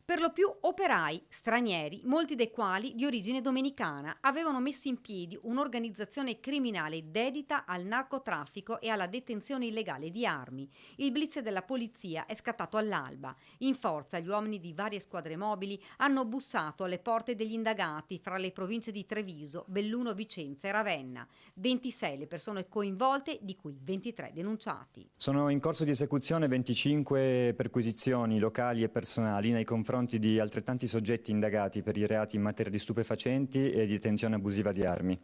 Per lo più operai stranieri, molti dei quali di origine dominicana, avevano messo in piedi un'organizzazione criminale dedita al narcotraffico e alla detenzione illegale di armi. Il blitz della polizia è scattato all'alba. In forza, gli uomini di varie squadre mobili hanno bussato alle porte degli indagati fra le province di Treviso, Belluno, Vicenza e Ravenna. 26 le persone coinvolte, di cui 23 denunciati. Sono in corso di esecuzione 25 perquisizioni locali e personali nei confronti di altrettanti soggetti indagati per i reati in materia di stupefacenti e di detenzione abusiva di armi.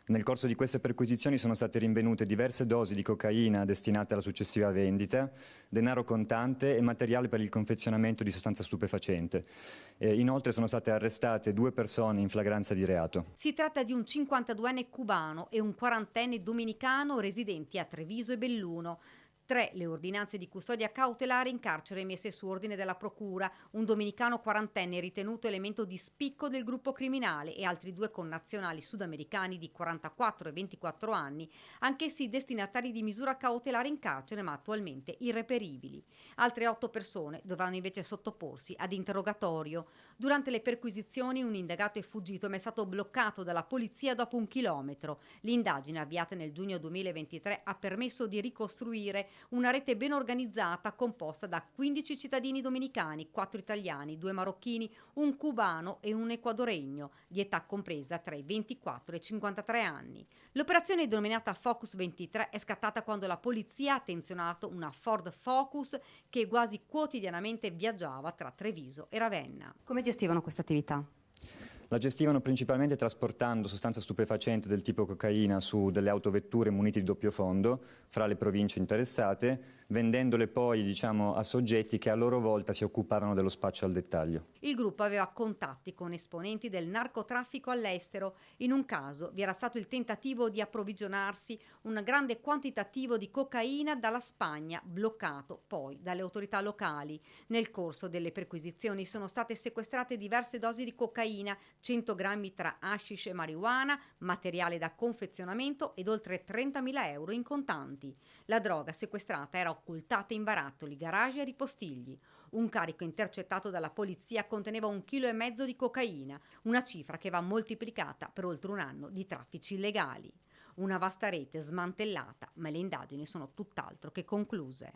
Nel corso di queste perquisizioni sono state rinvenute diverse dosi di cocaina destinate alla successiva vendita, denaro contante e materiale per il confezionamento di sostanza stupefacente. Inoltre sono state arrestate 2 persone in flagranza di reato. Si tratta di un 52enne cubano e un 40enne dominicano residenti a Treviso e Belluno. 3 le ordinanze di custodia cautelare in carcere emesse su ordine della procura, un dominicano 40enne ritenuto elemento di spicco del gruppo criminale e altri 2 connazionali sudamericani di 44 e 24 anni, anch'essi destinatari di misura cautelare in carcere ma attualmente irreperibili. Altre 8 persone dovranno invece sottoporsi ad interrogatorio. Durante le perquisizioni un indagato è fuggito ma è stato bloccato dalla polizia dopo 1 chilometro. L'indagine avviata nel giugno 2023 ha permesso di ricostruire una rete ben organizzata composta da 15 cittadini dominicani, 4 italiani, 2 marocchini, un cubano e un ecuadoregno, di età compresa tra i 24 e i 53 anni. L'operazione denominata Focus 23 è scattata quando la polizia ha attenzionato una Ford Focus che quasi quotidianamente viaggiava tra Treviso e Ravenna. Come gestivano questa attività? La gestivano principalmente trasportando sostanza stupefacente del tipo cocaina su delle autovetture munite di doppio fondo fra le province interessate, vendendole poi a soggetti che a loro volta si occupavano dello spaccio al dettaglio. Il gruppo aveva contatti con esponenti del narcotraffico all'estero. In un caso vi era stato il tentativo di approvvigionarsi un grande quantitativo di cocaina dalla Spagna, bloccato poi dalle autorità locali. Nel corso delle perquisizioni sono state sequestrate diverse dosi di cocaina, 100 grammi tra hashish e marijuana, materiale da confezionamento ed oltre 30.000 euro in contanti. La droga sequestrata era occultata in barattoli, garage e ripostigli. Un carico intercettato dalla polizia conteneva 1,5 kg di cocaina, una cifra che va moltiplicata per oltre un anno di traffici illegali. Una vasta rete smantellata, ma le indagini sono tutt'altro che concluse.